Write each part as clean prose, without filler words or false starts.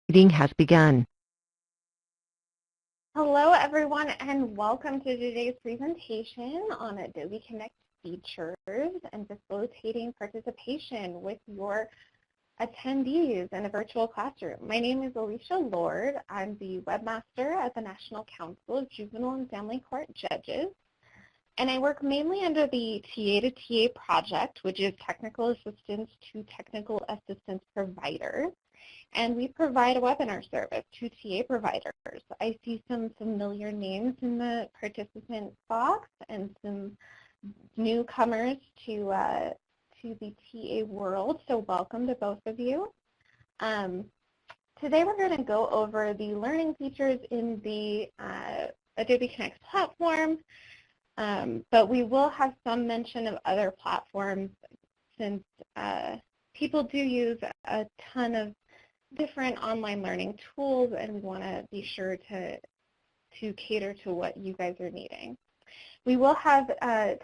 Meeting has begun. Hello, everyone, and welcome to today's presentation on Adobe Connect features and facilitating participation with your attendees in a virtual classroom. My name is Alicia Lord. I'm the Webmaster at the National Council of Juvenile and Family Court Judges, and I work mainly under the TA to TA project, which is technical assistance to technical assistance providers. And we provide a webinar service to TA providers. I see some familiar names in the participant box and some newcomers to the TA world, so welcome to both of you. Today we're going to go over the learning features in the Adobe Connect platform, but we will have some mention of other platforms since people do use a ton of different online learning tools, and we want to be sure to cater to what you guys are needing. We will have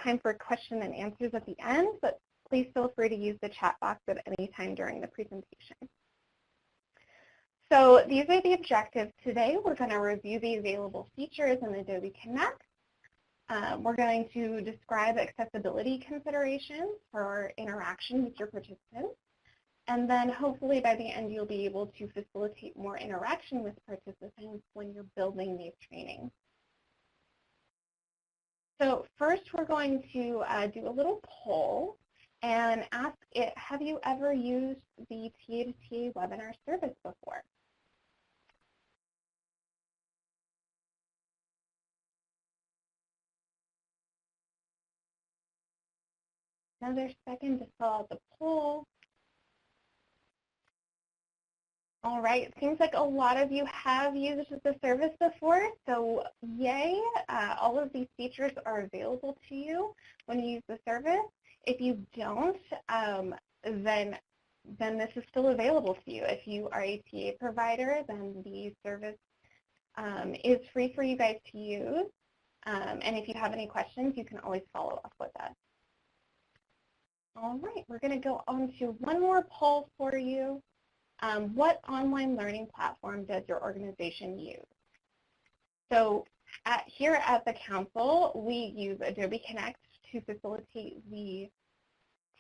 time for question and answers at the end, but please feel free to use the chat box at any time during the presentation. So these are the objectives today. We're going to review the available features in Adobe Connect. We're going to describe accessibility considerations for interaction with your participants. And then hopefully by the end you'll be able to facilitate more interaction with participants when you're building these trainings. So first we're going to do a little poll and ask it, have you ever used the TA to TA webinar service before? Another second to fill out the poll. All right, it seems like a lot of you have used the service before, so yay. All of these features are available to you when you use the service. If you don't, then this is still available to you. If you are a TA provider, then the service is free for you guys to use. And if you have any questions, you can always follow up with us. All right, we're going to go on to one more poll for you. What online learning platform does your organization use? So here at the Council, we use Adobe Connect to facilitate the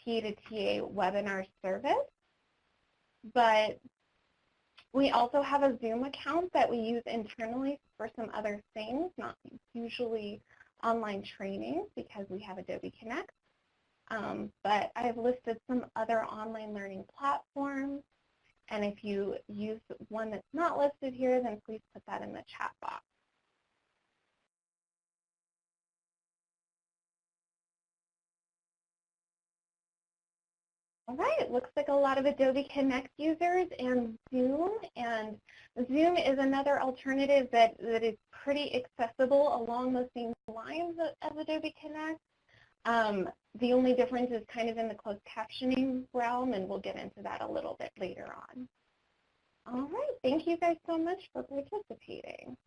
TA to TA webinar service, but we also have a Zoom account that we use internally for some other things, not usually online trainings because we have Adobe Connect, but I've listed some other online learning platforms. And if you use one that's not listed here, then please put that in the chat box. All right, it looks like a lot of Adobe Connect users and Zoom is another alternative that is pretty accessible along the same lines as Adobe Connect. The only difference is kind of in the closed captioning realm, and we'll get into that a little bit later on. All right, thank you guys so much for participating.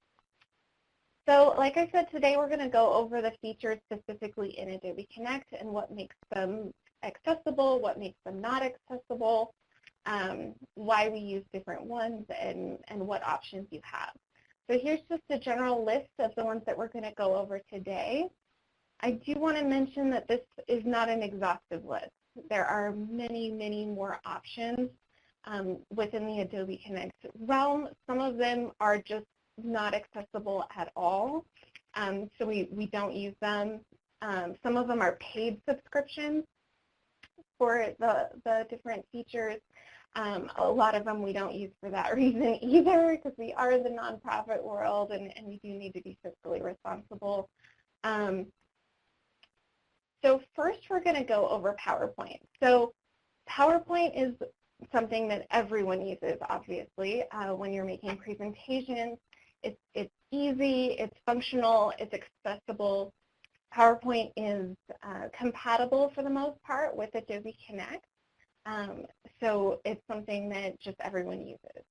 So like I said, today we're going to go over the features specifically in Adobe Connect and what makes them accessible, what makes them not accessible, why we use different ones, and what options you have. So here's just a general list of the ones that we're going to go over today. I do want to mention that this is not an exhaustive list. There are many, many more options within the Adobe Connect realm. Some of them are just not accessible at all, so we don't use them. Some of them are paid subscriptions for the different features. A lot of them we don't use for that reason either, because we are in the nonprofit world and we do need to be fiscally responsible. So first we're going to go over PowerPoint. So PowerPoint is something that everyone uses, obviously, when you're making presentations. It's easy, it's functional, it's accessible. PowerPoint is compatible for the most part with Adobe Connect. So it's something that just everyone uses.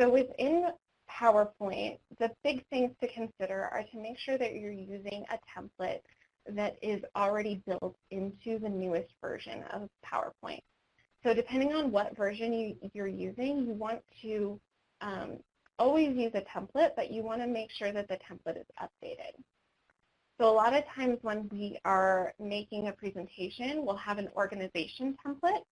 So within PowerPoint, the big things to consider are to make sure that you're using a template that is already built into the newest version of PowerPoint. So depending on what version you're using, you want to always use a template, but you want to make sure that the template is updated. So a lot of times when we are making a presentation, we'll have an organization template,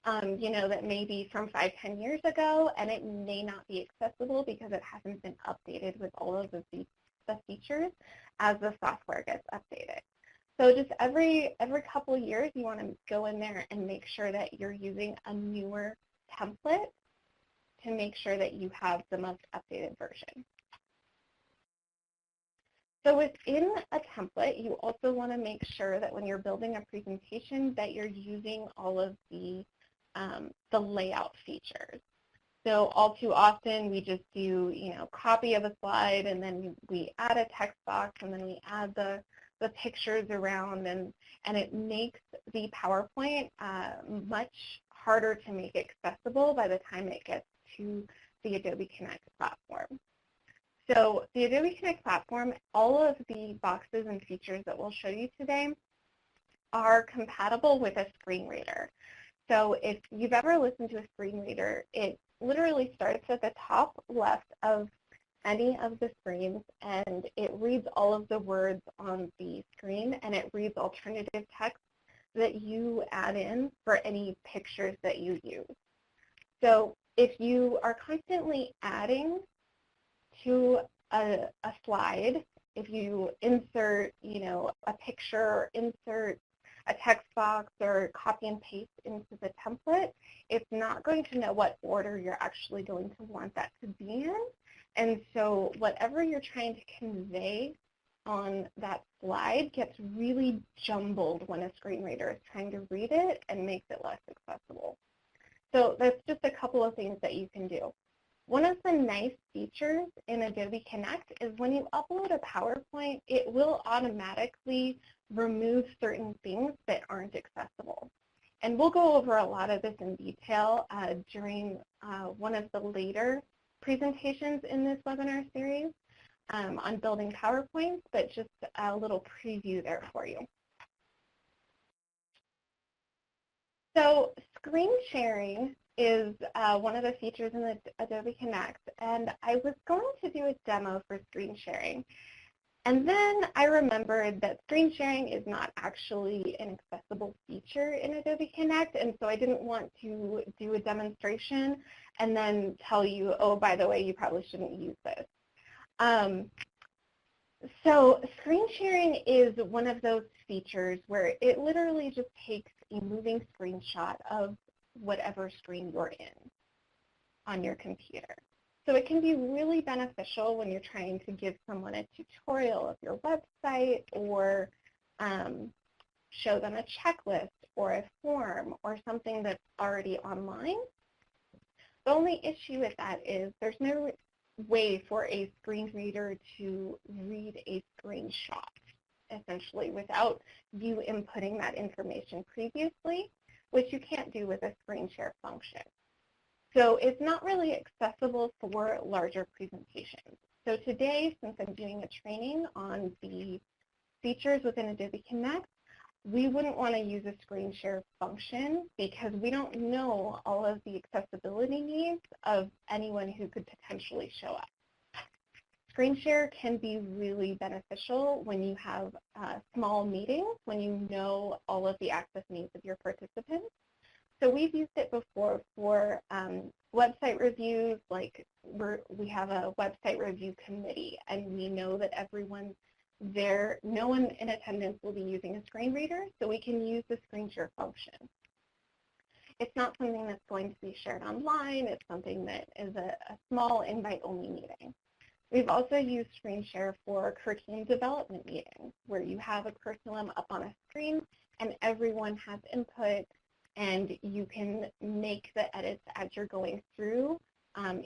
that may be from 5-10 years ago, and it may not be accessible because it hasn't been updated with all of the features as the software gets updated. So just every couple of years, you want to go in there and make sure that you're using a newer template to make sure that you have the most updated version. So within a template, you also want to make sure that when you're building a presentation that you're using all of the layout features. So all too often we just do, copy of a slide, and then we add a text box, and then we add the pictures around, and it makes the PowerPoint much harder to make accessible by the time it gets to the Adobe Connect platform. So the Adobe Connect platform, all of the boxes and features that we'll show you today are compatible with a screen reader. So if you've ever listened to a screen reader, it literally starts at the top left of any of the screens, and it reads all of the words on the screen, and it reads alternative text that you add in for any pictures that you use. So if you are constantly adding to a slide, if you insert, a picture, or insert a text box, or copy and paste into the template, it's not going to know what order you're actually going to want that to be in. And so whatever you're trying to convey on that slide gets really jumbled when a screen reader is trying to read it and makes it less accessible. So that's just a couple of things that you can do. One of the nice features in Adobe Connect is when you upload a PowerPoint, it will automatically remove certain things that aren't accessible. And we'll go over a lot of this in detail during one of the later presentations in this webinar series on building PowerPoints, but just a little preview there for you. So screen sharing is one of the features in the Adobe Connect, and I was going to do a demo for screen sharing. And then I remembered that screen sharing is not actually an accessible feature in Adobe Connect, and so I didn't want to do a demonstration and then tell you, oh, by the way, you probably shouldn't use this. So screen sharing is one of those features where it literally just takes a moving screenshot of whatever screen you're in on your computer. So it can be really beneficial when you're trying to give someone a tutorial of your website, or show them a checklist or a form or something that's already online. The only issue with that is there's no way for a screen reader to read a screenshot, essentially, without you inputting that information previously, which you can't do with a screen share function. So it's not really accessible for larger presentations. So today, since I'm doing a training on the features within Adobe Connect, we wouldn't want to use a screen share function because we don't know all of the accessibility needs of anyone who could potentially show up. Screen share can be really beneficial when you have small meetings, when you know all of the access needs of your participants. So we've used it before for website reviews, like we have a website review committee, and we know that everyone there, no one in attendance will be using a screen reader, so we can use the screen share function. It's not something that's going to be shared online. It's something that is a small invite-only meeting. We've also used screen share for curriculum development meetings, where you have a curriculum up on a screen and everyone has input, and you can make the edits as you're going through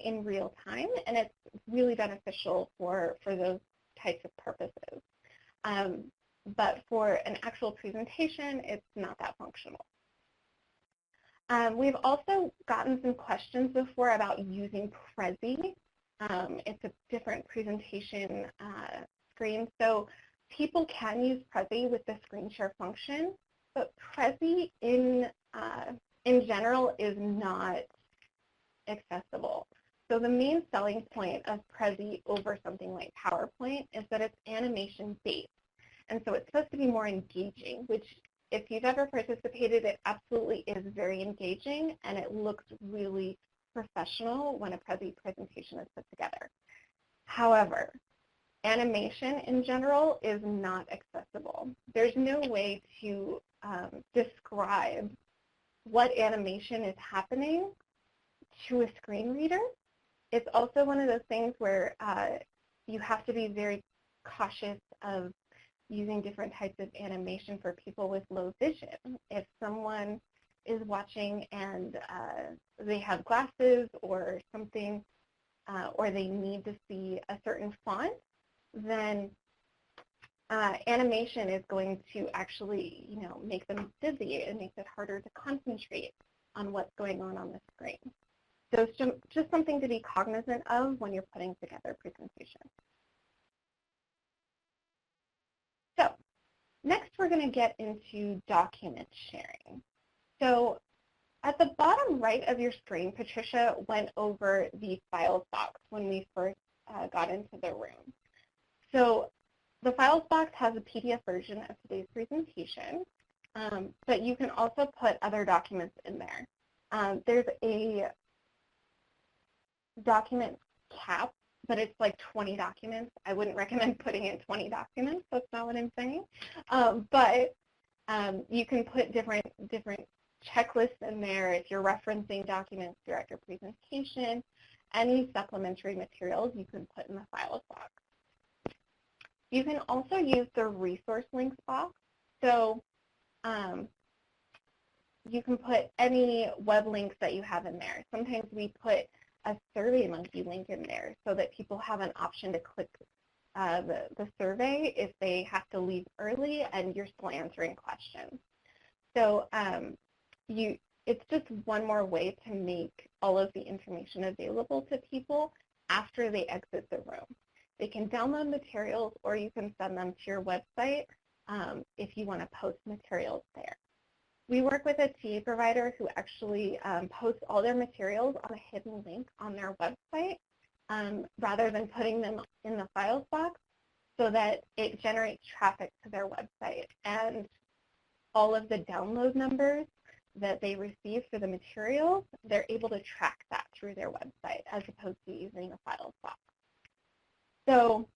in real time, and it's really beneficial for those types of purposes. But for an actual presentation, it's not that functional. We've also gotten some questions before about using Prezi. It's a different presentation screen, so people can use Prezi with the screen share function, but Prezi in general is not accessible. the main selling point of Prezi over something like PowerPoint is that it's animation-based. And so it's supposed to be more engaging, which if you've ever participated, it absolutely is very engaging, and it looks really professional when a Prezi presentation is put together. However, animation in general is not accessible. There's no way to describe what animation is happening to a screen reader. It's also one of those things where you have to be very cautious of using different types of animation for people with low vision. If someone is watching and they have glasses or something, or they need to see a certain font, then animation is going to actually, make them dizzy. It makes it harder to concentrate on what's going on the screen. So it's just something to be cognizant of when you're putting together a presentation. So next we're going to get into document sharing. So at the bottom right of your screen, Patricia went over the files box when we first got into the room. So the files box has a PDF version of today's presentation, but you can also put other documents in there. There's a document cap, but it's like 20 documents. I wouldn't recommend putting in 20 documents. That's not what I'm saying. But you can put different checklists in there if you're referencing documents throughout your presentation. Any supplementary materials you can put in the files box. You can also use the resource links box. So you can put any web links that you have in there. Sometimes we put a SurveyMonkey link in there so that people have an option to click the survey if they have to leave early and you're still answering questions. So it's just one more way to make all of the information available to people after they exit the room. They can download materials, or you can send them to your website if you want to post materials there. We work with a TA provider who actually posts all their materials on a hidden link on their website rather than putting them in the files box, so that it generates traffic to their website. And all of the download numbers that they receive for the materials, they're able to track that through their website as opposed to using the files box. So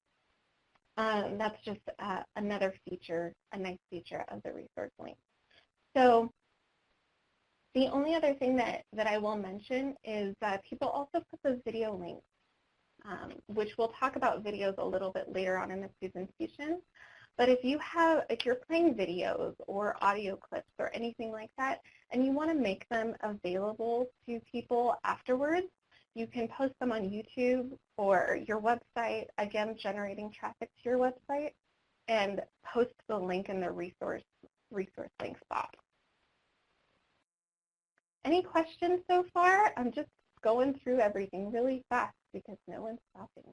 that's just another feature, a nice feature of the resource link. So the only other thing that I will mention is that people also put the video links, which we'll talk about videos a little bit later on in the presentation. But if you're playing videos or audio clips or anything like that, and you want to make them available to people afterwards, you can post them on YouTube or your website, again, generating traffic to your website, and post the link in the resource links box. Any questions so far? I'm just going through everything really fast because no one's stopping.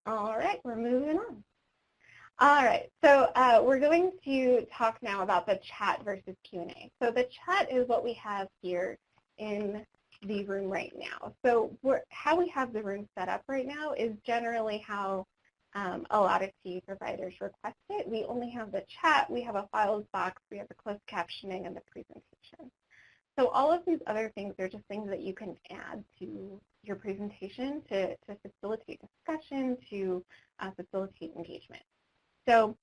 All right, we're moving on. All right, so we're going to talk now about the chat versus Q&A. So the chat is what we have here in the room right now. So how we have the room set up right now is generally how a lot of TA providers request it. We only have the chat, we have a files box, we have the closed captioning, and the presentation. So all of these other things are just things that you can add to your presentation to facilitate discussion, to facilitate engagement. So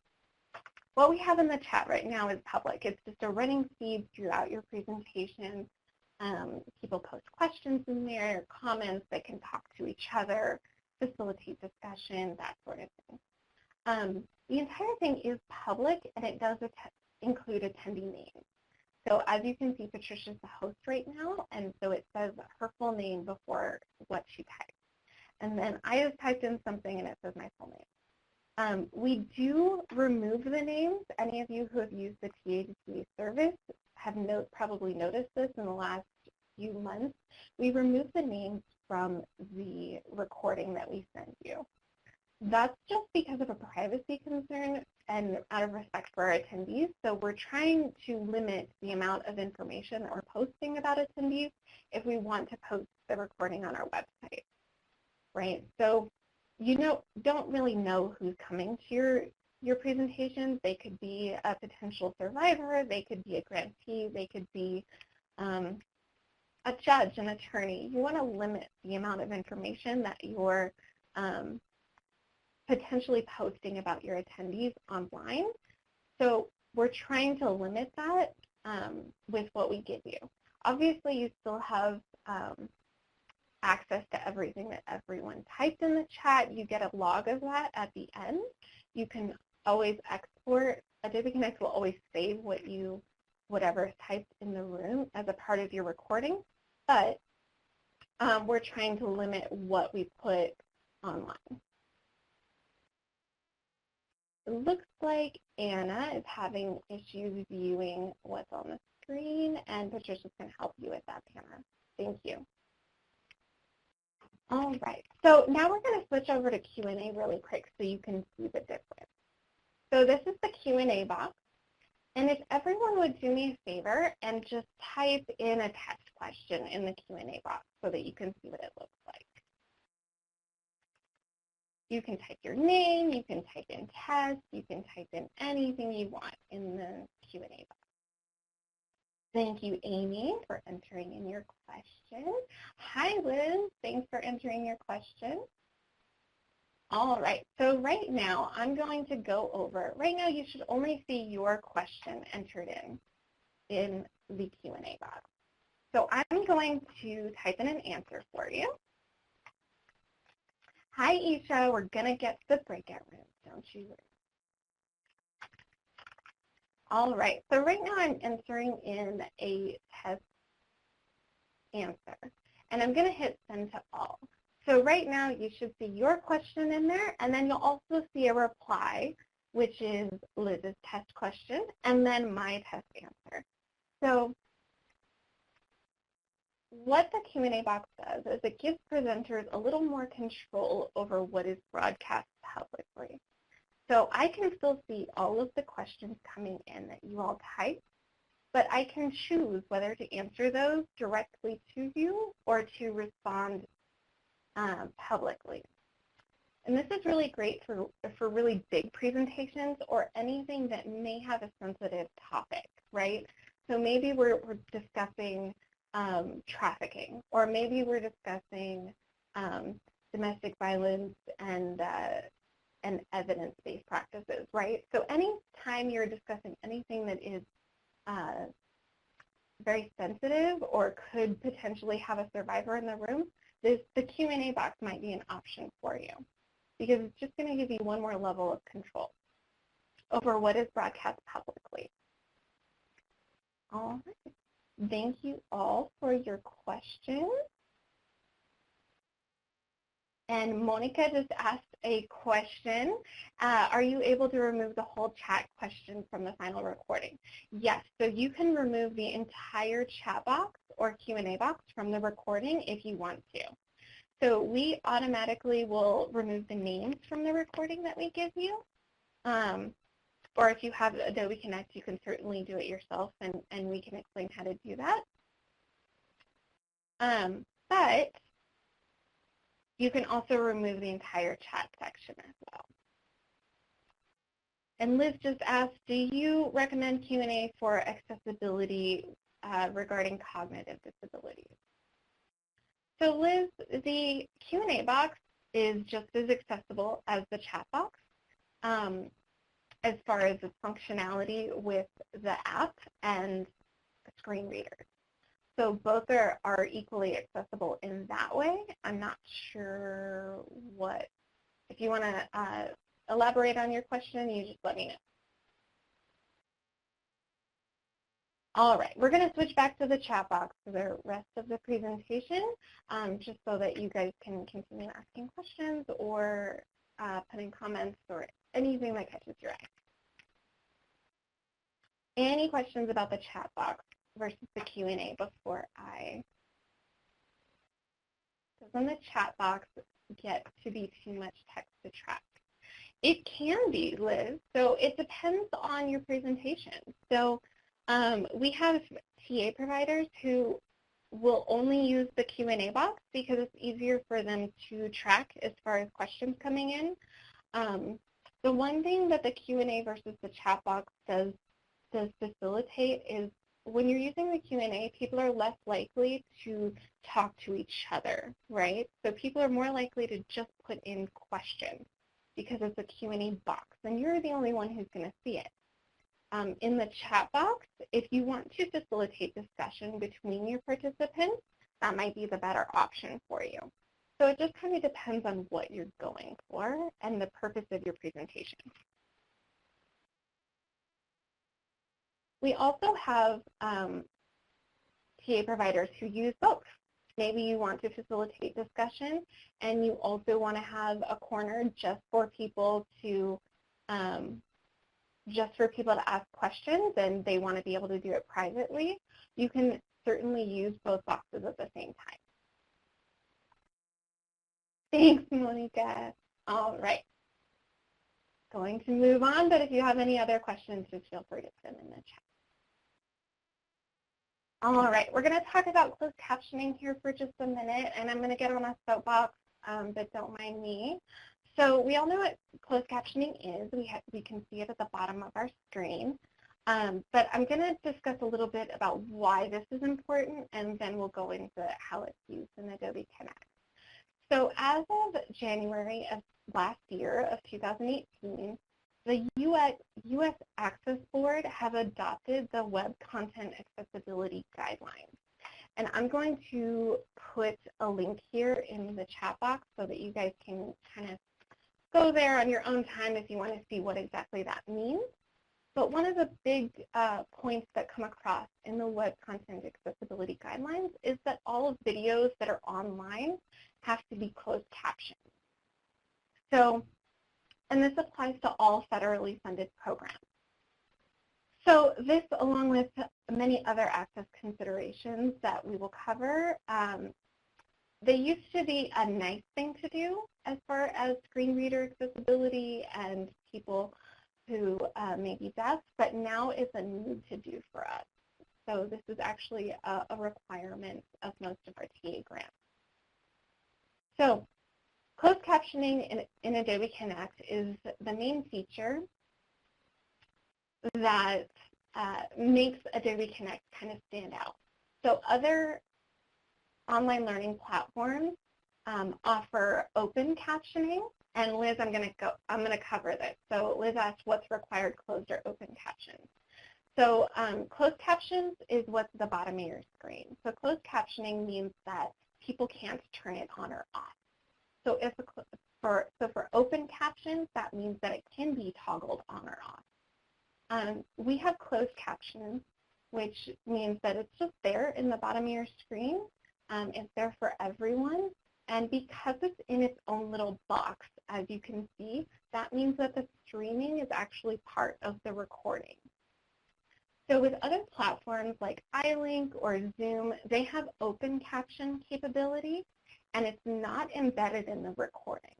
what we have in the chat right now is public. It's just a running feed throughout your presentation. People post questions in there, comments, they can talk to each other, facilitate discussion, that sort of thing. The entire thing is public, and it does include attendee names. So as you can see, Patricia's the host right now, and so it says her full name before what she typed. And then I just typed in something, and it says my full name. We do remove the names. Any of you who have used the TA to TA service have probably noticed this in the last few months. We remove the names from the recording that we send you. That's just because of a privacy concern and out of respect for our attendees. So we're trying to limit the amount of information that we're posting about attendees if we want to post the recording on our website, right? So don't really know who's coming to your presentations. They could be a potential survivor, they could be a grantee, they could be a judge, an attorney. You want to limit the amount of information that you're potentially posting about your attendees online. So we're trying to limit that with what we give you. Obviously, you still have access to everything that everyone typed in the chat. You get a log of that at the end. You can always export. Adobe Connect will always save whatever is typed in the room as a part of your recording, but we're trying to limit what we put online. It looks like Anna is having issues viewing what's on the screen, and Patricia's going to help you with that, Anna. Thank you. All right, so now we're going to switch over to Q&A really quick so you can see the difference. So this is the Q&A box, and if everyone would do me a favor and just type in a text question in the Q&A box so that you can see what it looks like. You can type your name, you can type in test, you can type in anything you want in the Q&A box. Thank you, Amy, for entering in your question. Hi, Liz. Thanks for entering your question. All right, so right now I'm going to go over, right now you should only see your question entered in the Q&A box. So I'm going to type in an answer for you. Hi, Isha. We're going to get to the breakout room. Don't you worry. All right. So right now I'm entering in a test answer, and I'm going to hit send to all. So right now you should see your question in there, and then you'll also see a reply, which is Liz's test question, and then my test answer. So what the Q&A box does is it gives presenters a little more control over what is broadcast publicly. So I can still see all of the questions coming in that you all type, but I can choose whether to answer those directly to you or to respond publicly. And this is really great for really big presentations or anything that may have a sensitive topic, right? So maybe we're discussing trafficking, or maybe we're discussing domestic violence and evidence-based practices, right? So anytime you're discussing anything that is very sensitive or could potentially have a survivor in the room, the Q&A box might be an option for you, because it's just going to give you one more level of control over what is broadcast publicly. All right. Thank you all for your questions. And Monica just asked a question. Are you able to remove the whole chat question from the final recording? Yes, so you can remove the entire chat box or Q&A box from the recording if you want to. So we automatically will remove the names from the recording that we give you. Or if you have Adobe Connect, you can certainly do it yourself, and we can explain how to do that. But you can also remove the entire chat section as well. And Liz just asked, do you recommend Q&A for accessibility regarding cognitive disabilities? So Liz, the Q&A box is just as accessible as the chat box as far as its functionality with the app and screen readers. So both are equally accessible in that way. I'm not sure if you want to elaborate on your question, you just let me know. All right, we're going to switch back to the chat box for the rest of the presentation, just so that you guys can continue asking questions or putting comments or anything that catches your eye. Any questions about the chat box versus the Q&A before doesn't the chat box get to be too much text to track? It can be, Liz. So it depends on your presentation. So we have TA providers who will only use the Q&A box because it's easier for them to track as far as questions coming in. The one thing that the Q&A versus the chat box does facilitate is when you're using the Q&A, people are less likely to talk to each other, right? So people are more likely to just put in questions because it's a Q&A box, and you're the only one who's going to see it. In the chat box, if you want to facilitate discussion between your participants, that might be the better option for you. So it just kind of depends on what you're going for and the purpose of your presentation. We also have TA providers who use both. Maybe you want to facilitate discussion and you also want to have a corner just for people to ask questions and they want to be able to do it privately. You can certainly use both boxes at the same time. Thanks, Monica. All right. Going to move on, but if you have any other questions, just feel free to put them in the chat. All right, we're going to talk about closed captioning here for just a minute, and I'm going to get on a soapbox, but don't mind me. So we all know what closed captioning is. We can see it at the bottom of our screen, but I'm going to discuss a little bit about why this is important, and then we'll go into how it's used in Adobe Connect. So as of January of last year, of 2018, the U.S. Access Board have adopted the Web Content Accessibility Guidelines. And I'm going to put a link here in the chat box so that you guys can kind of go there on your own time if you want to see what exactly that means. But one of the big points that come across in the Web Content Accessibility Guidelines is that all of videos that are online have to be closed captioned. So, and this applies to all federally funded programs. So this, along with many other access considerations that we will cover, they used to be a nice thing to do as far as screen reader accessibility and people who may be deaf, but now it's a need to do for us. So this is actually a requirement of most of our TA grants. So closed captioning in Adobe Connect is the main feature that makes Adobe Connect kind of stand out. So other online learning platforms offer open captioning, and Liz, I'm going to cover this. So Liz asked, what's required, closed or open captions? So closed captions is what's at the bottom of your screen. So closed captioning means that people can't turn it on or off. So for open captions, that means that it can be toggled on or off. We have closed captions, which means that it's just there in the bottom of your screen. It's there for everyone. And because it's in its own little box, as you can see, that means that the streaming is actually part of the recording. So with other platforms like iLink or Zoom, they have open caption capability, and it's not embedded in the recording.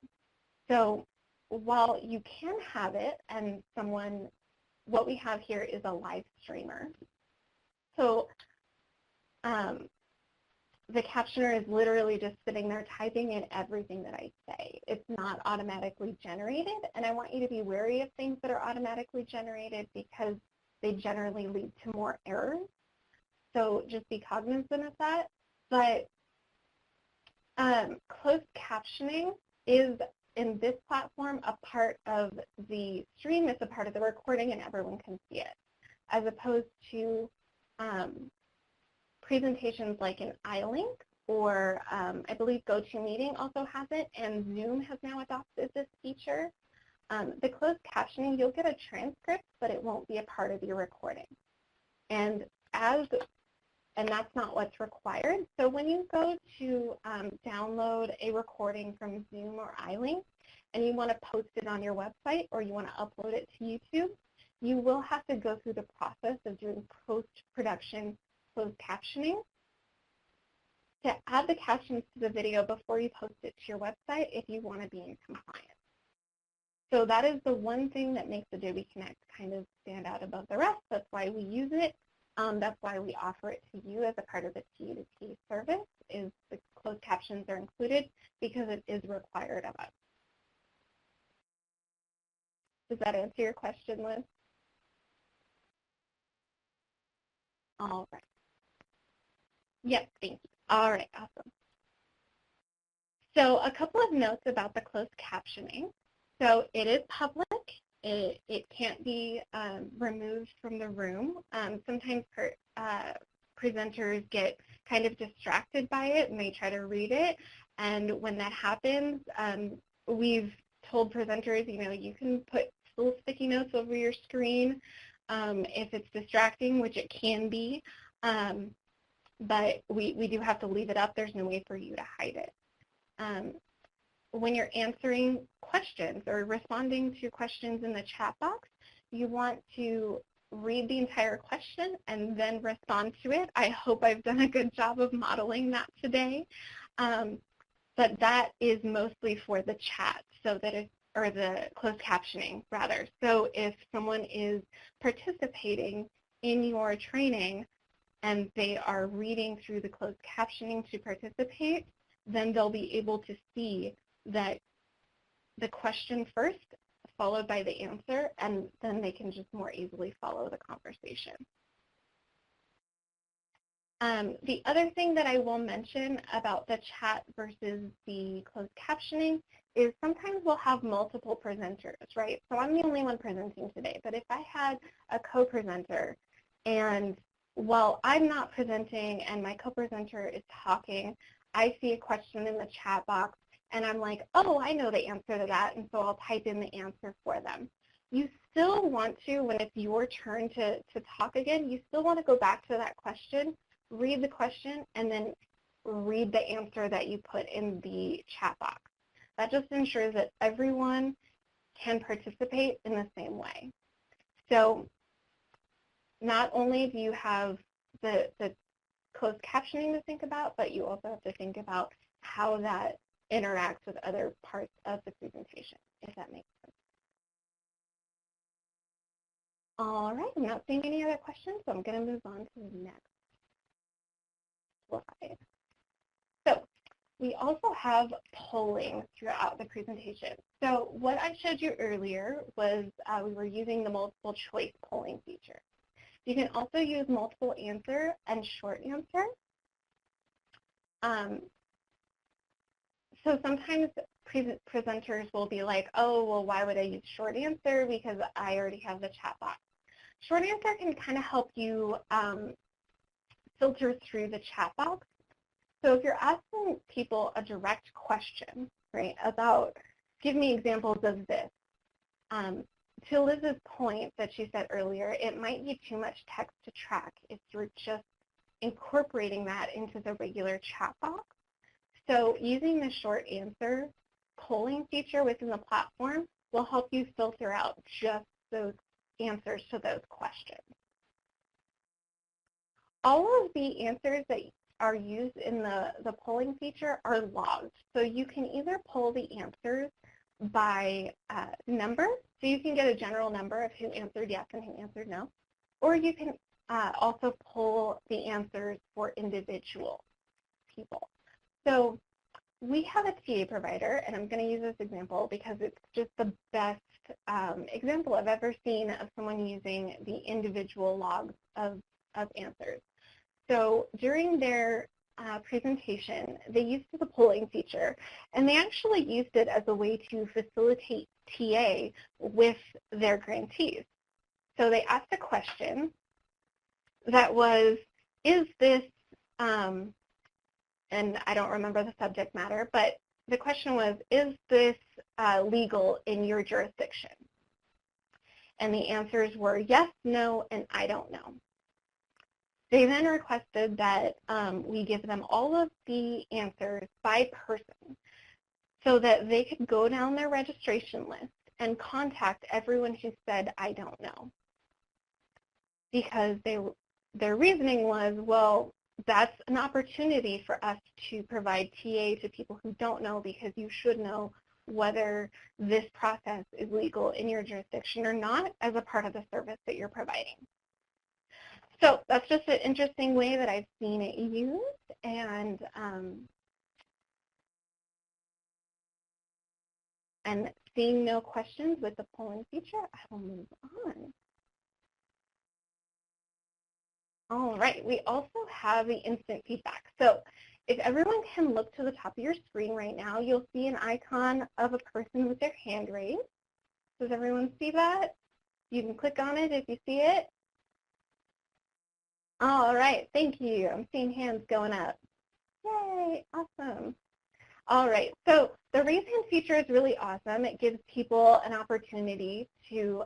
So while you can have it, and what we have here is a live streamer. So the captioner is literally just sitting there typing in everything that I say. It's not automatically generated, and I want you to be wary of things that are automatically generated because they generally lead to more errors. So just be cognizant of that. But closed captioning is, in this platform, a part of the stream. It's a part of the recording, and everyone can see it, as opposed to presentations like an iLink or I believe GoToMeeting also has it, and Zoom has now adopted this feature. The closed captioning, you'll get a transcript, but it won't be a part of your recording. And that's not what's required. So when you go to download a recording from Zoom or iLink and you want to post it on your website or you want to upload it to YouTube, you will have to go through the process of doing post-production closed captioning to add the captions to the video before you post it to your website if you want to be in compliance. So that is the one thing that makes Adobe Connect kind of stand out above the rest. That's why we use it. That's why we offer it to you as a part of the T2T service, is the closed captions are included because it is required of us. Does that answer your question, Liz? All right. Yep, thank you. All right, awesome. So a couple of notes about the closed captioning. So it is public. It can't be removed from the room. Sometimes presenters get kind of distracted by it and they try to read it. And when that happens, we've told presenters, you can put little sticky notes over your screen if it's distracting, which it can be. But we do have to leave it up. There's no way for you to hide it. When you're answering questions or responding to questions in the chat box, you want to read the entire question and then respond to it. I hope I've done a good job of modeling that today. But that is mostly for the chat, so that if, or the closed captioning, rather. So if someone is participating in your training and they are reading through the closed captioning to participate, then they'll be able to see that the question first, followed by the answer, and then they can just more easily follow the conversation. The other thing that I will mention about the chat versus the closed captioning is sometimes we'll have multiple presenters, right? So I'm the only one presenting today, but if I had a co-presenter and while I'm not presenting and my co-presenter is talking, I see a question in the chat box and I'm like, oh, I know the answer to that, and so I'll type in the answer for them. You still want to, when it's your turn to talk again, you still want to go back to that question, read the question, and then read the answer that you put in the chat box. That just ensures that everyone can participate in the same way. So not only do you have the closed captioning to think about, but you also have to think about how that interacts with other parts of the presentation, if that makes sense. All right, I'm not seeing any other questions, so I'm going to move on to the next slide. So we also have polling throughout the presentation. So what I showed you earlier was we were using the multiple choice polling feature. You can also use multiple answer and short answer. So sometimes presenters will be like, oh, well, why would I use short answer? Because I already have the chat box. Short answer can kind of help you filter through the chat box. So if you're asking people a direct question, right, about, give me examples of this. To Liz's point that she said earlier, it might be too much text to track if you're just incorporating that into the regular chat box. So using the short answer polling feature within the platform will help you filter out just those answers to those questions. All of the answers that are used in the polling feature are logged. So you can either poll the answers by number, so you can get a general number of who answered yes and who answered no, or you can also poll the answers for individual people. So we have a TA provider, and I'm going to use this example because it's just the best example I've ever seen of someone using the individual logs of answers. So during their presentation, they used the polling feature, and they actually used it as a way to facilitate TA with their grantees. So they asked a question that was, is this, and I don't remember the subject matter, but the question was, is this legal in your jurisdiction? And the answers were yes, no, and I don't know. They then requested that we give them all of the answers by person so that they could go down their registration list and contact everyone who said, I don't know. Because their reasoning was, well, that's an opportunity for us to provide TA to people who don't know because you should know whether this process is legal in your jurisdiction or not as a part of the service that you're providing. So that's just an interesting way that I've seen it used, and seeing no questions with the polling feature, I will move on. All right, we also have the instant feedback. So if everyone can look to the top of your screen right now, you'll see an icon of a person with their hand raised. Does everyone see that? You can click on it if you see it. All right, thank you. I'm seeing hands going up. Yay, awesome. All right, so the raise hand feature is really awesome. It gives people an opportunity to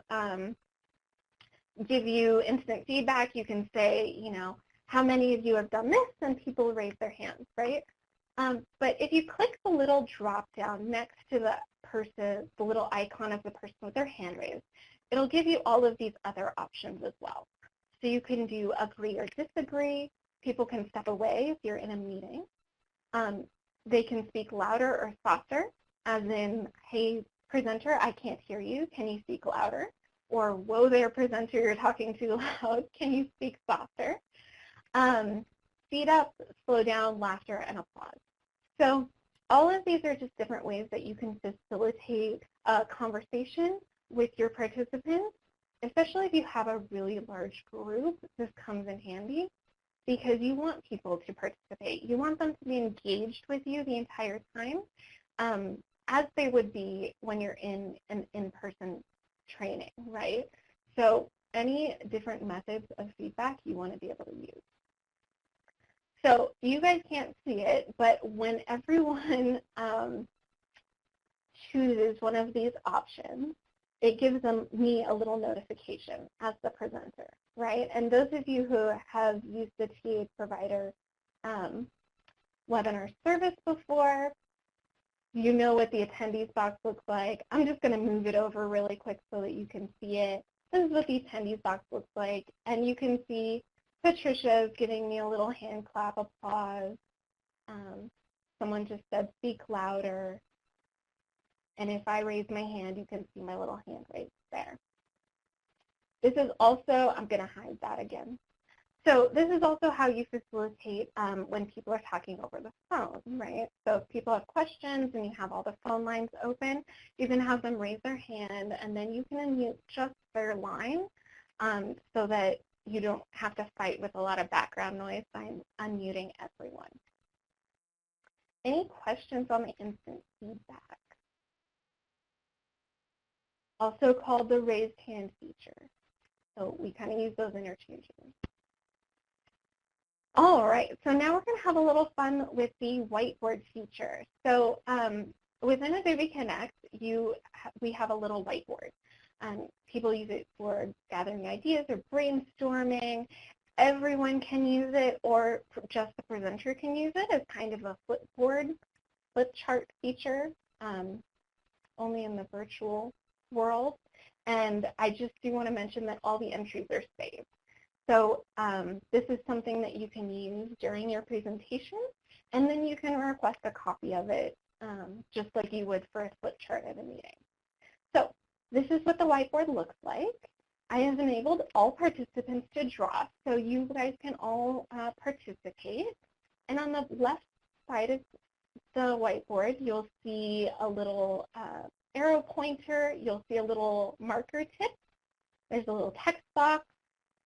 give you instant feedback. You can say, you know, how many of you have done this, and people raise their hands, right? But if you click the little drop down next to the person, the little icon of the person with their hand raised, it'll give you all of these other options as well. So you can do agree or disagree. People can step away if you're in a meeting. They can speak louder or softer, as in, hey, presenter, I can't hear you. Can you speak louder? Or, whoa there, presenter, you're talking too loud. Can you speak softer? Speed up, slow down, laughter, and applause. So all of these are just different ways that you can facilitate a conversation with your participants, especially if you have a really large group. This comes in handy because you want people to participate. You want them to be engaged with you the entire time, as they would be when you're in an in-person training, right? So any different methods of feedback you want to be able to use. So you guys can't see it, but when everyone chooses one of these options, it gives me a little notification as the presenter, right? And those of you who have used the TA Provider webinar service before, you know what the attendees box looks like. I'm just going to move it over really quick so that you can see it. This is what the attendees box looks like, and you can see Patricia is giving me a little hand clap applause. Someone just said speak louder. And if I raise my hand, you can see my little hand raised there. This is also, I'm going to hide that again. So this is also how you facilitate when people are talking over the phone, right? So if people have questions and you have all the phone lines open, you can have them raise their hand, and then you can unmute just their line so that you don't have to fight with a lot of background noise by unmuting everyone. Any questions on the instant feedback? Also called the raised hand feature. So we kind of use those interchangeably. All right, so now we're going to have a little fun with the whiteboard feature. So within Adobe Connect, we have a little whiteboard. People use it for gathering ideas or brainstorming. Everyone can use it, or just the presenter can use it as kind of a flipboard, flip chart feature, only in the virtual world. And I just do want to mention that all the entries are saved. So this is something that you can use during your presentation, and then you can request a copy of it just like you would for a flip chart at a meeting. So this is what the whiteboard looks like. I have enabled all participants to draw, so you guys can all participate. And on the left side of the whiteboard, you'll see a little arrow pointer. You'll see a little marker tip. There's a little text box,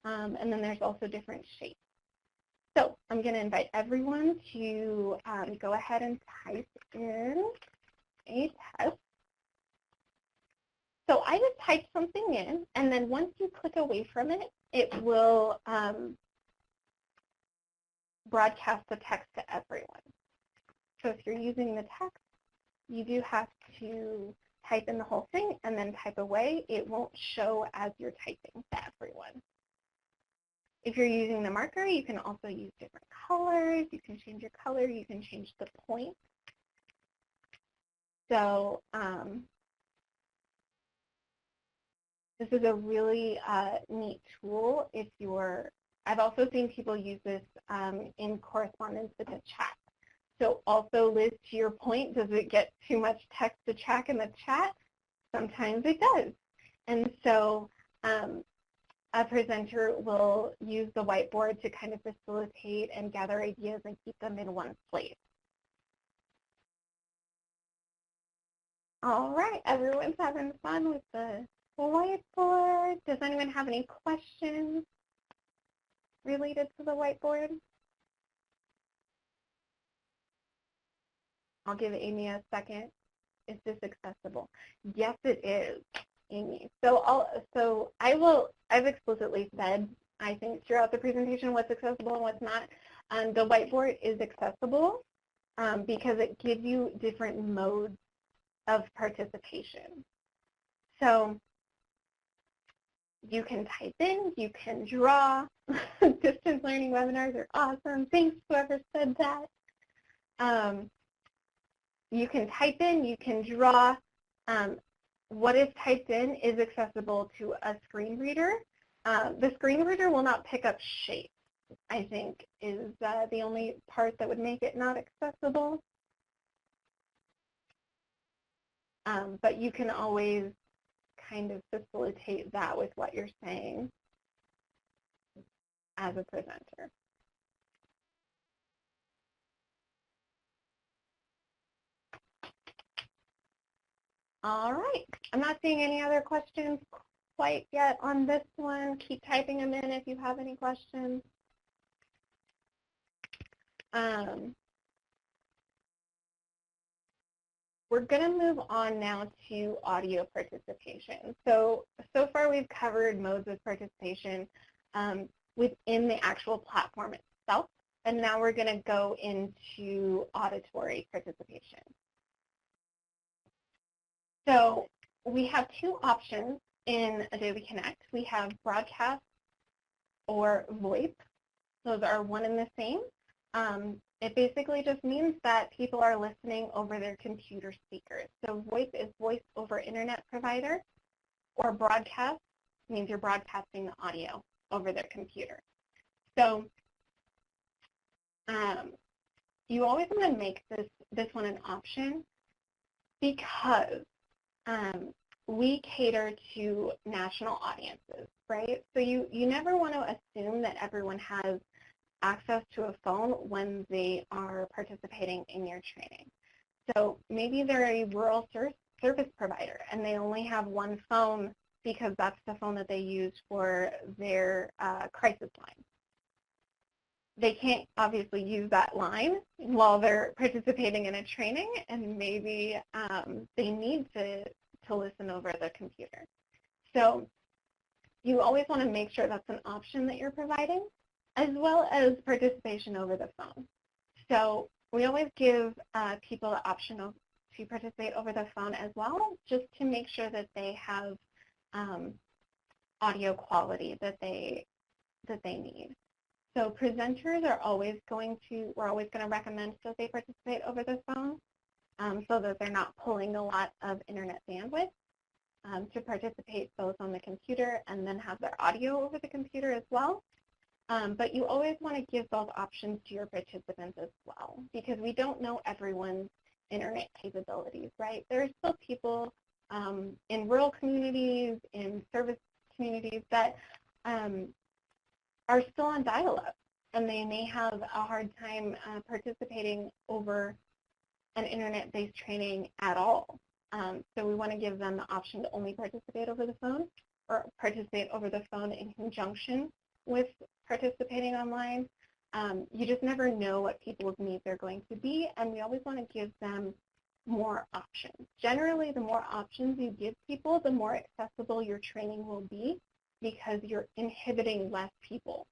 and then there's also different shapes. So I'm going to invite everyone to go ahead and type in a test. So I just typed something in, and then once you click away from it, it will broadcast the text to everyone. So if you're using the text, you do have to type in the whole thing and then type away. It won't show as you're typing to everyone. If you're using the marker, you can also use different colors. You can change your color. You can change the point. So this is a really neat tool if you're, I've also seen people use this in correspondence with a chat. So also, Liz, to your point, does it get too much text to track in the chat? Sometimes it does. And so a presenter will use the whiteboard to kind of facilitate and gather ideas and keep them in one place. All right, everyone's having fun with the whiteboard. Does anyone have any questions related to the whiteboard? I'll give Amy a second. Is this accessible? Yes, it is, Amy. I've explicitly said, I think, throughout the presentation what's accessible and what's not. The whiteboard is accessible because it gives you different modes of participation. So you can type in, you can draw. Distance learning webinars are awesome. Thanks, whoever said that. You can type in, you can draw. What is typed in is accessible to a screen reader. The screen reader will not pick up shape, I think, is the only part that would make it not accessible. But you can always kind of facilitate that with what you're saying as a presenter. All right, I'm not seeing any other questions quite yet on this one. Keep typing them in if you have any questions. We're going to move on now to audio participation. So far we've covered modes of participation within the actual platform itself, and now we're going to go into auditory participation. So we have two options in Adobe Connect. We have broadcast or VoIP. Those are one and the same. It basically just means that people are listening over their computer speakers. So VoIP is voice over internet provider, or broadcast means you're broadcasting the audio over their computer. So you always want to make this one an option because we cater to national audiences, right? So you never want to assume that everyone has access to a phone when they are participating in your training. So maybe they're a rural service provider and they only have one phone because that's the phone that they use for their crisis line. They can't obviously use that line while they're participating in a training, and maybe they need to listen over the computer. So you always want to make sure that's an option that you're providing, as well as participation over the phone. So we always give people the option to participate over the phone as well, just to make sure that they have audio quality that they need. So presenters are always we're always going to recommend that they participate over the phone so that they're not pulling a lot of internet bandwidth to participate both on the computer and then have their audio over the computer as well. But you always want to give both options to your participants as well, because we don't know everyone's internet capabilities, right? There are still people in rural communities, in service communities that are still on dial-up, and they may have a hard time participating over an internet-based training at all. So we want to give them the option to only participate over the phone, or participate over the phone in conjunction with participating online. You just never know what people's needs are going to be, and we always want to give them more options. Generally, the more options you give people, the more accessible your training will be, because you're inhibiting less people.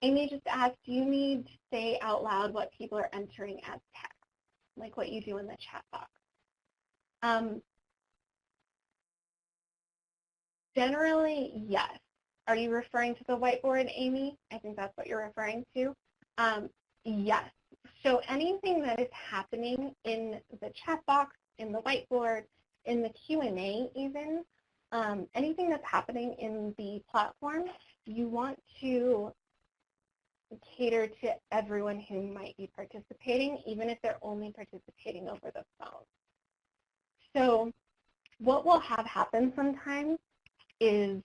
Amy just asked, do you need to say out loud what people are entering as text, like what you do in the chat box? Generally, yes. Are you referring to the whiteboard, Amy? I think that's what you're referring to. Yes. So anything that is happening in the chat box, in the whiteboard, in the Q&A even, anything that's happening in the platform, you want to cater to everyone who might be participating, even if they're only participating over the phone. So what we'll have happen sometimes is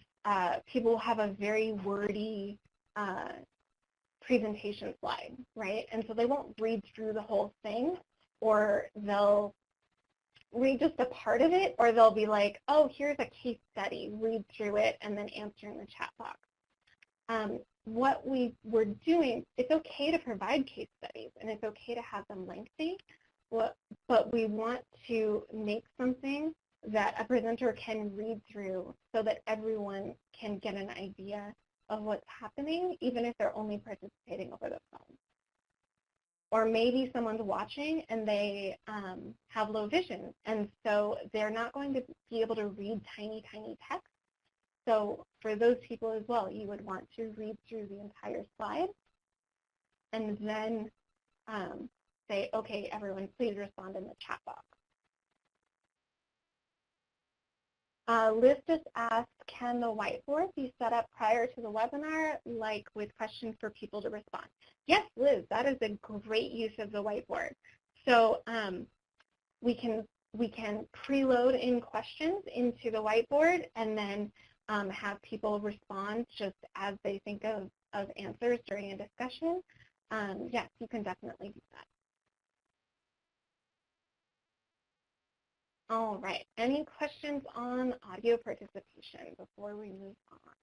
people will have a very wordy presentation slide, right? And so they won't read through the whole thing, or they'll read just a part of it, or they'll be like, oh, here's a case study, read through it, and then answer in the chat box. What we're doing, it's okay to provide case studies, and it's okay to have them lengthy, but we want to make something that a presenter can read through so that everyone can get an idea of what's happening, even if they're only participating over the phone. Or maybe someone's watching and they have low vision, and so they're not going to be able to read tiny, tiny text. So for those people as well, you would want to read through the entire slide and then say, okay, everyone, please respond in the chat box. Liz just asked, can the whiteboard be set up prior to the webinar, like with questions for people to respond? Yes, Liz, that is a great use of the whiteboard. So we can preload in questions into the whiteboard and then have people respond just as they think of answers during a discussion. Yes, you can definitely do that. All right, any questions on audio participation before we move on?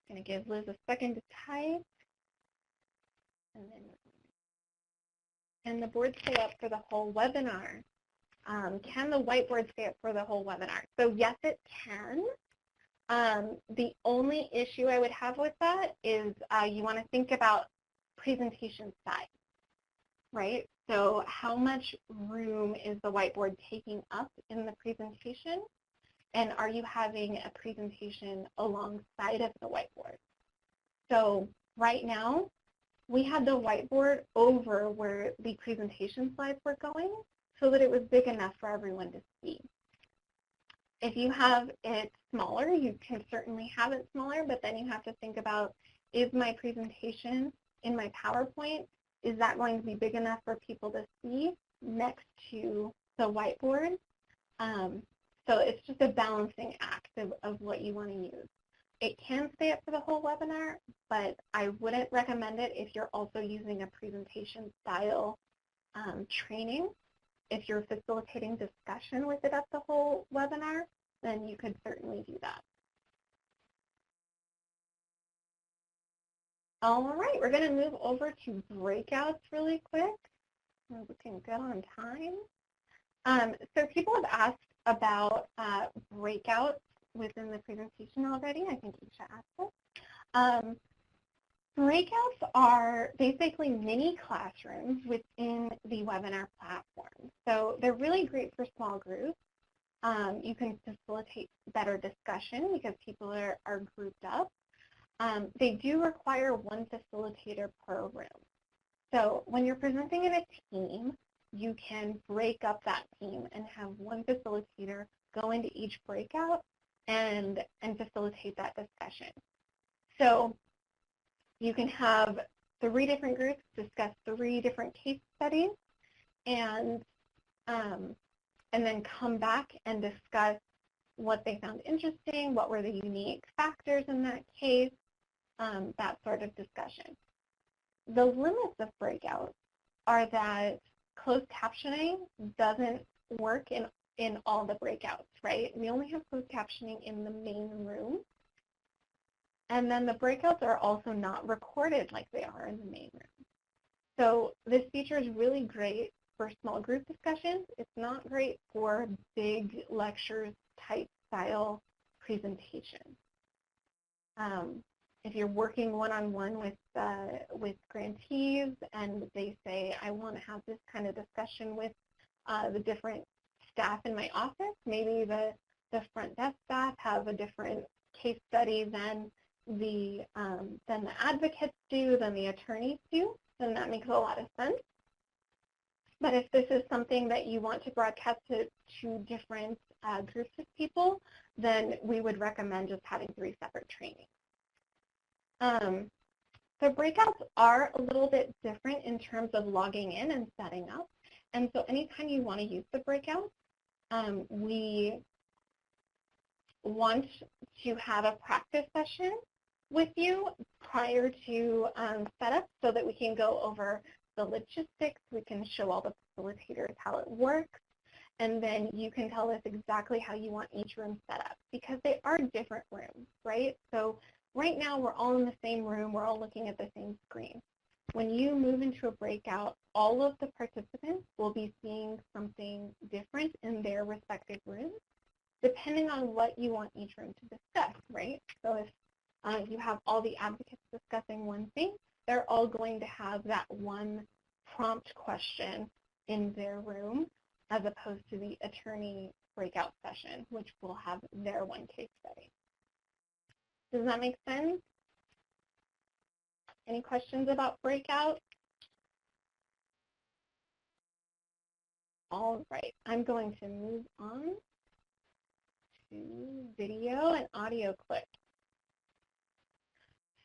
I'm going to give Liz a second to type. Can the board stay up for the whole webinar? Can the whiteboard stay up for the whole webinar? So yes, it can. The only issue I would have with that is you want to think about presentation size, right? So how much room is the whiteboard taking up in the presentation? And are you having a presentation alongside of the whiteboard? So right now, we had the whiteboard over where the presentation slides were going so that it was big enough for everyone to see. If you have it smaller, you can certainly have it smaller, but then you have to think about, is my presentation in my PowerPoint, is that going to be big enough for people to see next to the whiteboard? So it's just a balancing act of what you want to use. It can stay up for the whole webinar, but I wouldn't recommend it if you're also using a presentation style training. If you're facilitating discussion with it up the whole webinar, then you could certainly do that. All right, we're going to move over to breakouts really quick. We're looking good on time. So people have asked about breakouts within the presentation already. I think Alicia asked it. Breakouts are basically mini classrooms within the webinar platform. So they're really great for small groups. You can facilitate better discussion because people are grouped up. They do require one facilitator per room. So when you're presenting in a team, you can break up that team and have one facilitator go into each breakout and facilitate that discussion. So you can have 3 different groups discuss 3 different case studies and then come back and discuss what they found interesting, what were the unique factors in that case, that sort of discussion. The limits of breakouts are that closed captioning doesn't work in all the breakouts, right? We only have closed captioning in the main room. And then the breakouts are also not recorded like they are in the main room. So this feature is really great for small group discussions. It's not great for big lectures type style presentations. If you're working one-on-one with grantees and they say, I want to have this kind of discussion with the different staff in my office, maybe the front desk staff have a different case study than the advocates do, than the attorneys do, then that makes a lot of sense. But if this is something that you want to broadcast to different groups of people, then we would recommend just having 3 separate trainings. So breakouts are a little bit different in terms of logging in and setting up. And so anytime you want to use the breakout, we want to have a practice session with you prior to setup so that we can go over the logistics, we can show all the facilitators how it works, and then you can tell us exactly how you want each room set up because they are different rooms, right? So right now we're all in the same room, we're all looking at the same screen. When you move into a breakout, all of the participants will be seeing something different in their respective rooms, depending on what you want each room to discuss, right? So if you have all the advocates discussing one thing, they're all going to have that one prompt question in their room as opposed to the attorney breakout session, which will have their one case study. Does that make sense? Any questions about breakout? All right, I'm going to move on to video and audio clips.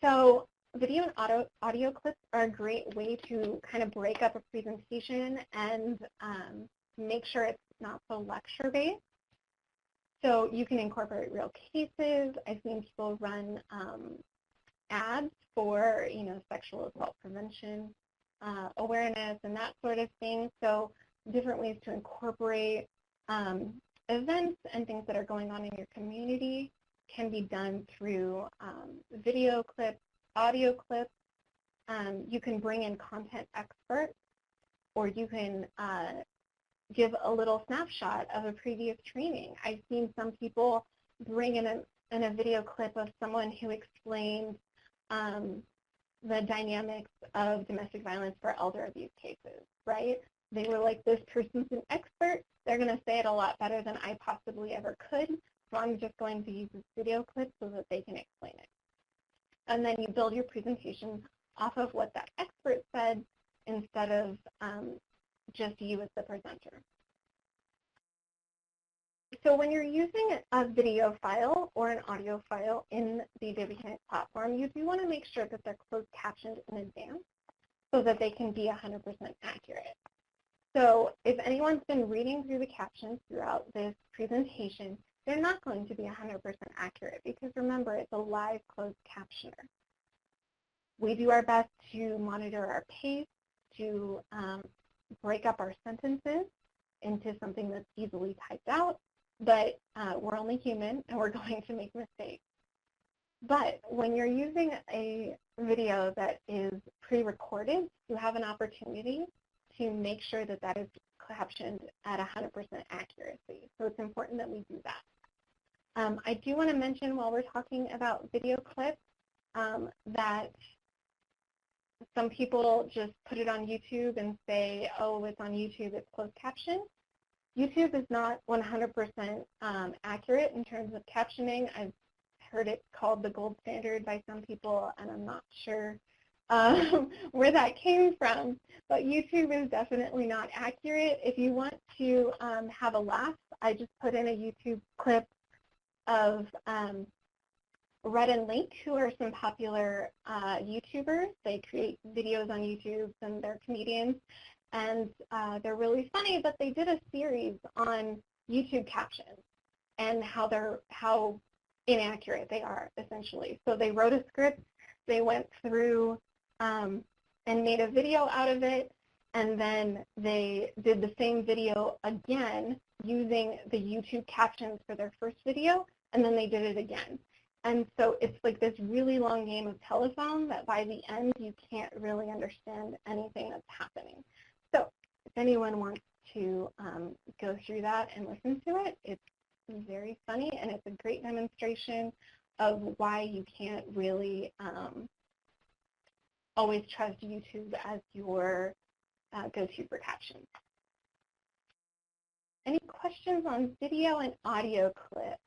So video and audio clips are a great way to kind of break up a presentation and make sure it's not so lecture-based. So you can incorporate real cases. I've seen people run ads for, sexual assault prevention, awareness, and that sort of thing. So different ways to incorporate events and things that are going on in your community can be done through video clips, audio clips. You can bring in content experts, or you can give a little snapshot of a previous training. I've seen some people bring in a video clip of someone who explained the dynamics of domestic violence for elder abuse cases, right? They were like, this person's an expert. They're going to say it a lot better than I possibly ever could. So I'm just going to use this video clip so that they can explain it. And then you build your presentation off of what that expert said instead of just you as the presenter. So when you're using a video file or an audio file in the Adobe Connect platform, you do want to make sure that they're closed captioned in advance so that they can be 100% accurate. So if anyone's been reading through the captions throughout this presentation, they're not going to be 100% accurate because remember, it's a live closed captioner. We do our best to monitor our pace, to break up our sentences into something that's easily typed out, but we're only human and we're going to make mistakes. But when you're using a video that is pre-recorded, you have an opportunity to make sure that that is captioned at 100% accuracy. So it's important that we do that. I do want to mention while we're talking about video clips that some people just put it on YouTube and say, oh, it's on YouTube, it's closed captioned. YouTube is not 100% accurate in terms of captioning. I've heard it called the gold standard by some people, and I'm not sure where that came from. But YouTube is definitely not accurate. If you want to have a laugh, I just put in a YouTube clip of Red and Link, who are some popular YouTubers. They create videos on YouTube and they're comedians. And they're really funny, but they did a series on YouTube captions and how inaccurate they are, essentially. So they wrote a script, they went through and made a video out of it, and then they did the same video again using the YouTube captions for their first video, and then they did it again. And so it's like this really long game of telephone that by the end you can't really understand anything that's happening. So if anyone wants to go through that and listen to it, it's very funny and it's a great demonstration of why you can't really always trust YouTube as your go-to for captions. Any questions on video and audio clips?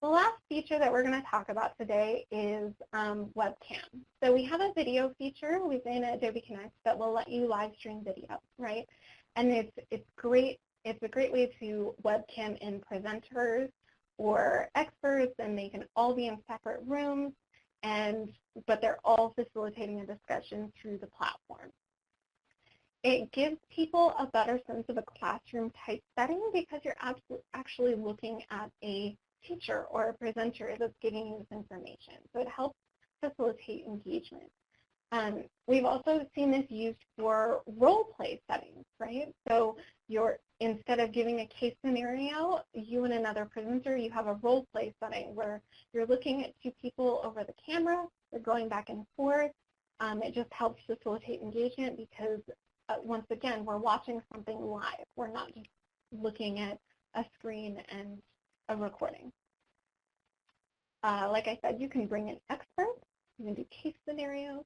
The last feature that we're going to talk about today is Webcam. So we have a video feature within Adobe Connect that will let you live stream video, right? And it's great. It's a great way to webcam in presenters or experts, and they can all be in separate rooms, but they're all facilitating a discussion through the platform. It gives people a better sense of a classroom type setting because you're actually looking at a teacher or a presenter that's giving you this information. So it helps facilitate engagement. We've also seen this used for role play settings, right? So instead of giving a case scenario, you and another presenter, you have a role play setting where you're looking at two people over the camera, they're going back and forth. It just helps facilitate engagement because once again, we're watching something live. We're not just looking at a screen and a recording. Like I said, you can bring in experts, you can do case scenarios.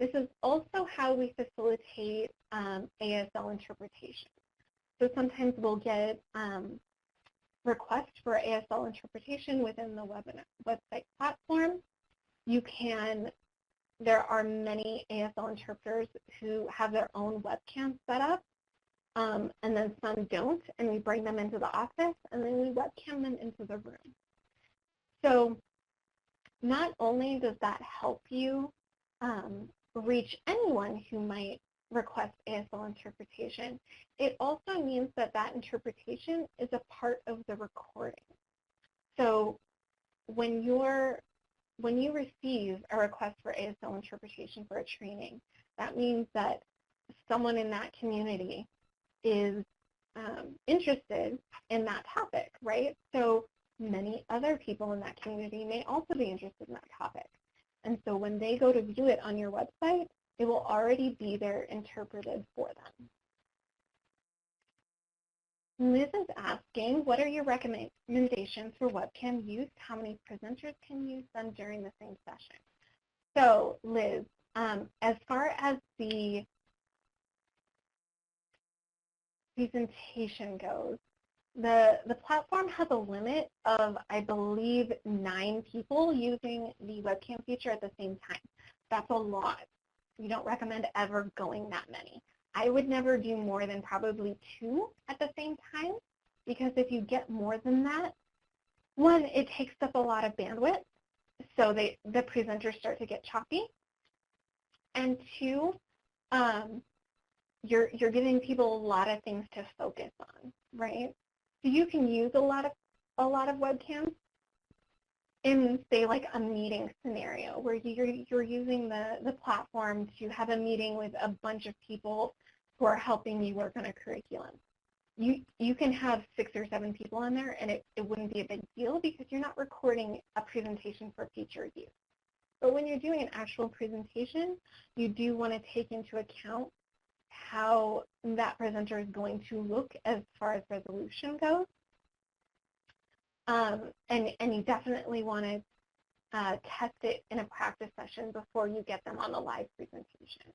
This is also how we facilitate ASL interpretation. So sometimes we'll get requests for ASL interpretation within the website platform. There are many ASL interpreters who have their own webcam set up, and then some don't, and we bring them into the office, and then we webcam them into the room. So not only does that help you reach anyone who might request ASL interpretation, it also means that that interpretation is a part of the recording. So when you receive a request for ASL interpretation for a training, that means that someone in that community is interested in that topic, right? So many other people in that community may also be interested in that topic. And so when they go to view it on your website, it will already be there interpreted for them. Liz is asking, what are your recommendations for webcam use? How many presenters can use them during the same session? So Liz, as far as the presentation goes, the platform has a limit of, I believe, 9 people using the webcam feature at the same time. That's a lot. We don't recommend ever going that many. I would never do more than probably 2 at the same time, because if you get more than that, one, it takes up a lot of bandwidth, so the presenters start to get choppy, and 2, you're giving people a lot of things to focus on, right? So you can use a lot of webcams in, say, like a meeting scenario where you're using the platform to have a meeting with a bunch of people who are helping you work on a curriculum. You can have 6 or 7 people on there, and it wouldn't be a big deal because you're not recording a presentation for future use. But when you're doing an actual presentation, you do want to take into account how that presenter is going to look as far as resolution goes. And you definitely want to test it in a practice session before you get them on the live presentation.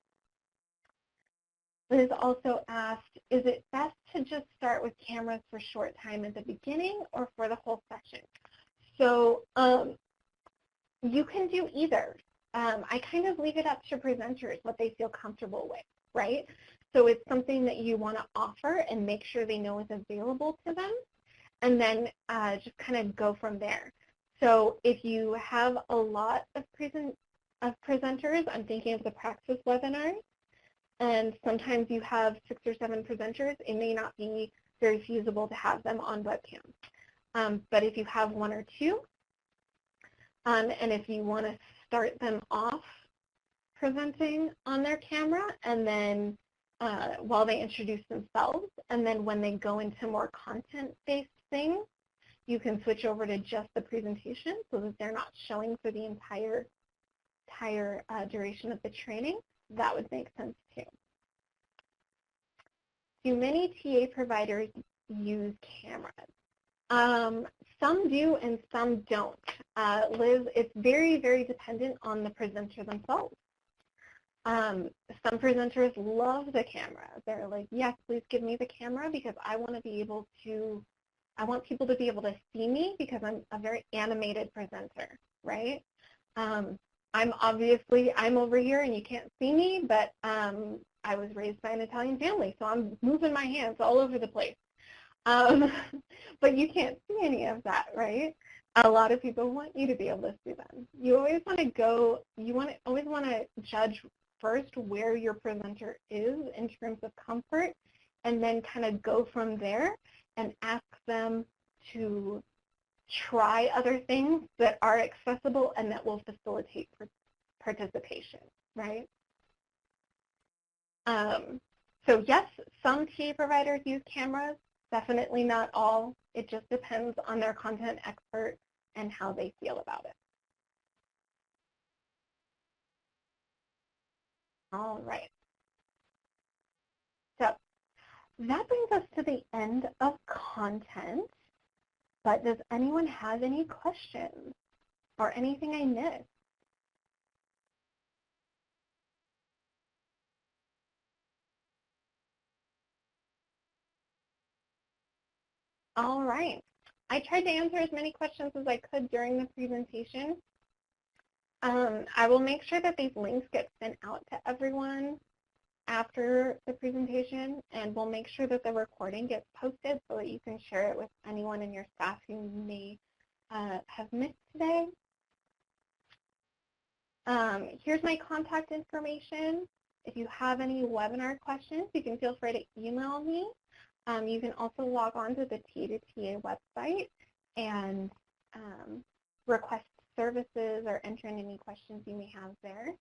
Liz also asked, is it best to just start with cameras for short time at the beginning or for the whole session? So you can do either. I kind of leave it up to presenters what they feel comfortable with, right? So it's something that you want to offer and make sure they know is available to them, and then just kind of go from there. So if you have a lot of presenters, I'm thinking of the practice webinars, and sometimes you have 6 or 7 presenters, it may not be very feasible to have them on webcam. But if you have 1 or 2, and if you want to start them off presenting on their camera, and then while they introduce themselves, and then when they go into more content-based things, you can switch over to just the presentation so that they're not showing for the entire duration of the training. That would make sense too. Do many TA providers use cameras? Some do and some don't. Liz, it's very, very dependent on the presenter themselves. Some presenters love the camera. They're like, yes, please give me the camera because I want people to be able to see me because I'm a very animated presenter, right? I'm over here and you can't see me, but I was raised by an Italian family, so I'm moving my hands all over the place. Um, but you can't see any of that, right? A lot of people want you to be able to see them. You always want to go, always want to judge first where your presenter is in terms of comfort, and then kind of go from there and ask them to try other things that are accessible and that will facilitate participation, right? So yes, some TA providers use cameras, definitely not all. It just depends on their content expert and how they feel about it. All right. So that brings us to the end of content, but does anyone have any questions or anything I missed? All right. I tried to answer as many questions as I could during the presentation. I will make sure that these links get sent out to everyone after the presentation, and we'll make sure that the recording gets posted so that you can share it with anyone in your staff who may have missed today. Here's my contact information. If you have any webinar questions, you can feel free to email me. You can also log on to the TA2TA website and request services or enter in any questions you may have there.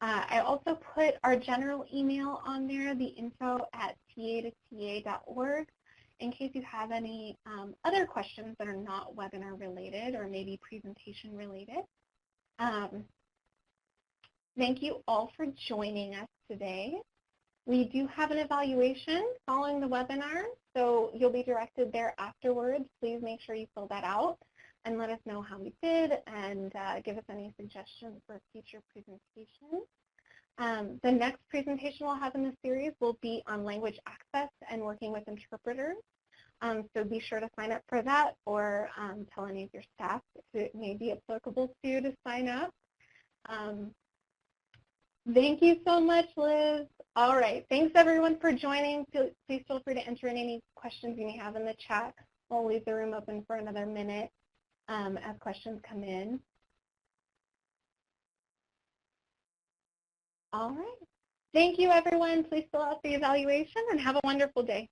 I also put our general email on there, the info@ta2ta.org, in case you have any other questions that are not webinar related or maybe presentation related. Thank you all for joining us today. We do have an evaluation following the webinar, so you'll be directed there afterwards. Please make sure you fill that out and let us know how we did and give us any suggestions for future presentations. The next presentation we'll have in the series will be on language access and working with interpreters. So be sure to sign up for that, or tell any of your staff if it may be applicable to you to sign up. Thank you so much, Liz. All right, thanks everyone for joining. Please feel free to enter in any questions you may have in the chat. We'll leave the room open for another minute as questions come in. All right. Thank you, everyone. Please fill out the evaluation and have a wonderful day.